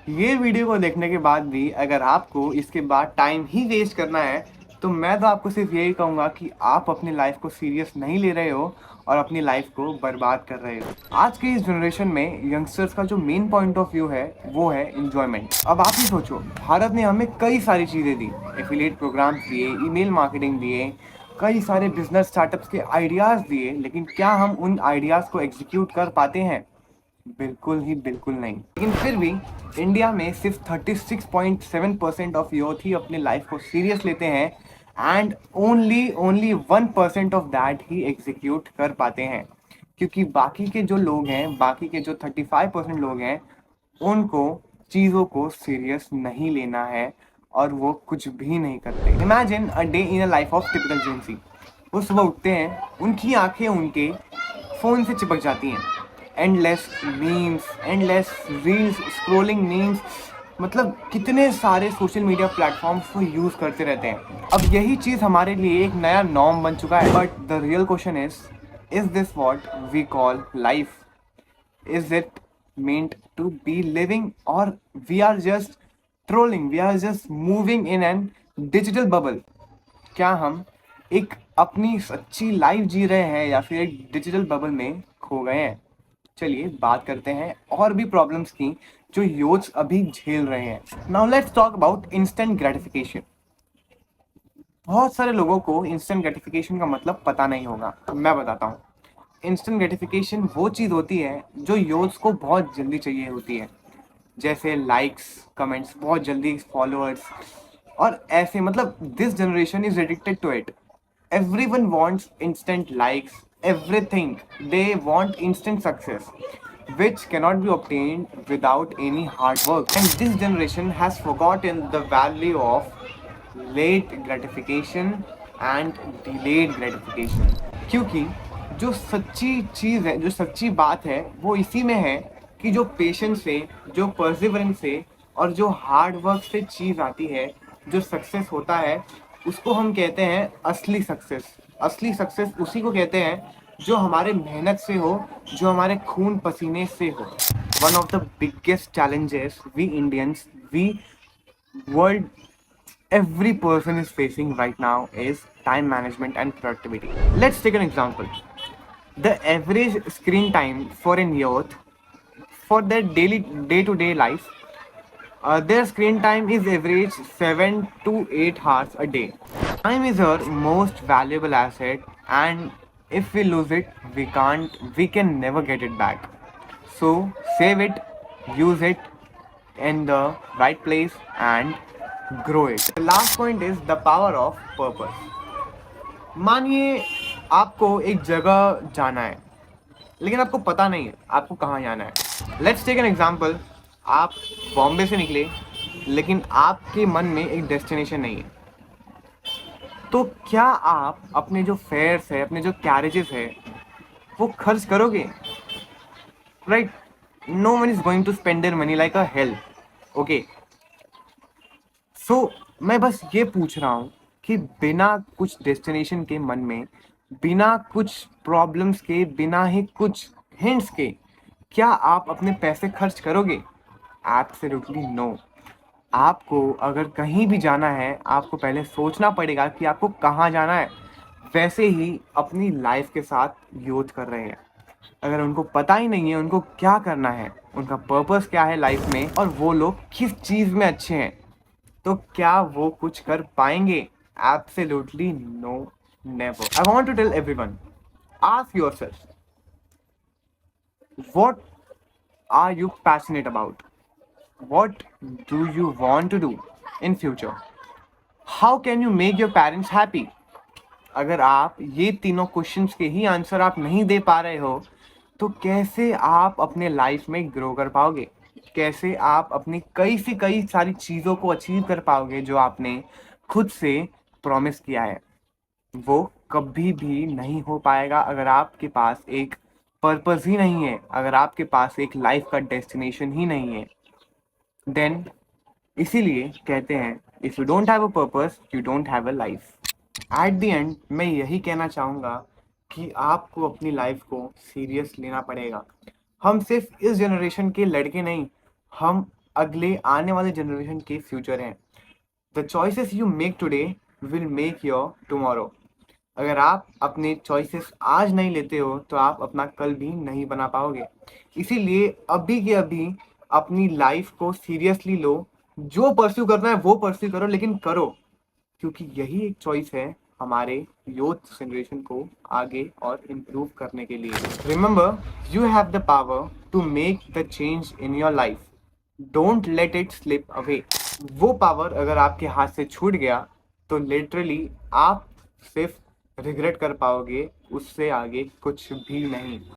ये वीडियो को देखने के बाद भी अगर आपको इसके बाद टाइम ही वेस्ट करना है तो मैं तो आपको सिर्फ यही कहूँगा कि आप अपनी लाइफ को सीरियस नहीं ले रहे हो और अपनी लाइफ को बर्बाद कर रहे हो। आज के इस जनरेशन में यंगस्टर्स का जो मेन पॉइंट ऑफ व्यू है वो है एंजॉयमेंट। अब आप ही सोचो, भारत ने हमें कई सारी चीज़ें दी, एफिलिएट प्रोग्राम्स दिए, ईमेल मार्केटिंग दिए, कई सारे बिजनेस स्टार्टअप्स के आइडियाज़ दिए, लेकिन क्या हम उन आइडियाज़ को एग्जीक्यूट कर पाते हैं? बिल्कुल ही बिल्कुल नहीं। लेकिन फिर भी इंडिया में सिर्फ 36.7% ऑफ यूथ ही अपनी लाइफ को सीरियस लेते हैं and only 1% of that he execute कर पाते हैं, क्योंकि बाकी के जो लोग हैं, बाकी के जो 35% लोग हैं, उनको चीज़ों को सीरियस नहीं लेना है और वो कुछ भी नहीं करते। Imagine a day in a life of typical Gen Z. वो सुबह उठते हैं, उनकी आंखें उनके फ़ोन से चिपक जाती हैं। Endless memes, endless reels, scrolling memes, मतलब कितने सारे सोशल मीडिया प्लेटफॉर्म्स को यूज़ करते रहते हैं। अब यही चीज़ हमारे लिए एक नया नॉर्म बन चुका है। But the real question is this what we call life? Is it meant to be living, or we are just trolling, we are just moving in an digital bubble? क्या हम एक अपनी सच्ची लाइफ जी रहे हैं या फिर एक डिजिटल बबल में खो गए हैं? चलिए बात करते हैं और भी प्रॉब्लम्स की जो यूथ्स अभी झेल रहे हैं। Now let's talk about instant gratification. बहुत सारे लोगों को इंस्टेंट ग्रेटिफिकेशन का मतलब पता नहीं होगा, मैं बताता हूँ। इंस्टेंट ग्रेटिफिकेशन वो चीज़ होती है जो यूथ्स को बहुत जल्दी चाहिए होती है, जैसे लाइक्स, कमेंट्स, बहुत जल्दी फॉलोअर्स और ऐसे, मतलब this generation is addicted to it. Everyone wants instant likes, everything, they want instant success which cannot be obtained without any hard work. And this generation has forgotten the value of late gratification and delayed gratification. क्योंकि जो सच्ची चीज़ है, जो सच्ची बात है, वो इसी में है कि जो पेशेंस से, जो परसिवरेंस से और जो हार्ड वर्क से चीज़ आती है, जो सक्सेस होता है, उसको हम कहते हैं असली सक्सेस। असली सक्सेस उसी को कहते हैं जो हमारे मेहनत से हो, जो हमारे खून पसीने से हो। One of the biggest challenges we Indians, we world, every person is facing right now is time management and productivity. Let's take an example. The average screen time for an youth for their daily day-to-day life, their screen time is average 7 to 8 hours a day. Time is our most valuable asset, and if we lose it, we can never get it back. So save it, use it in the right place and grow it. The last point is the power of purpose. मानिए आपको एक जगह जाना है, लेकिन आपको पता नहीं है आपको कहाँ जाना है। Let's take an example. आप बॉम्बे से निकले, लेकिन आपके मन में एक डेस्टिनेशन नहीं है, तो क्या आप अपने जो फेयर्स है, अपने जो कैरेजेस है, वो खर्च करोगे? Right? No one is going to spend their money like a hell. Okay, so मैं बस ये पूछ रहा हूँ कि बिना कुछ डेस्टिनेशन के मन में, बिना कुछ प्रॉब्लम्स के, बिना ही कुछ हिंट्स के, क्या आप अपने पैसे खर्च करोगे? Absolutely no. आपको अगर कहीं भी जाना है, आपको पहले सोचना पड़ेगा कि आपको कहाँ जाना है। वैसे ही अपनी लाइफ के साथ यूथ कर रहे हैं। अगर उनको पता ही नहीं है उनको क्या करना है, उनका पर्पस क्या है लाइफ में, और वो लोग किस चीज़ में अच्छे हैं, तो क्या वो कुछ कर पाएंगे? Absolutely no, never. I want to tell everyone, ask yourself, what are you passionate about? What do you want to do in future? How can you make your parents happy? अगर आप ये तीनों क्वेश्चंस के ही answer आप नहीं दे पा रहे हो, तो कैसे आप अपने लाइफ में ग्रो कर पाओगे? कैसे आप अपनी कई सारी चीज़ों को अचीव कर पाओगे जो आपने खुद से प्रॉमिस किया है? वो कभी भी नहीं हो पाएगा अगर आपके पास एक पर्पस ही नहीं है, अगर आपके पास एक लाइफ का डेस्टिनेशन ही नहीं है। देन इसीलिए कहते हैं, if you don't have a purpose you don't have a life. At the end मैं यही कहना चाहूँगा कि आपको अपनी लाइफ को सीरियस लेना पड़ेगा। हम सिर्फ इस जनरेशन के लड़के नहीं, हम अगले आने वाले जनरेशन के फ्यूचर हैं। The choices you make today will make your tomorrow. अगर आप अपने चॉइसेस आज नहीं लेते हो तो आप अपना कल भी नहीं बना पाओगे। इसीलिए अभी के अभी अपनी लाइफ को सीरियसली लो। जो परस्यू करना है वो परस्यू करो, लेकिन करो, क्योंकि यही एक चॉइस है हमारे यूथ जनरेशन को आगे और इम्प्रूव करने के लिए। Remember, you have the power to make the change in your life. Don't let it slip away. वो पावर अगर आपके हाथ से छूट गया तो लिटरली आप सिर्फ रिग्रेट कर पाओगे, उससे आगे कुछ भी नहीं।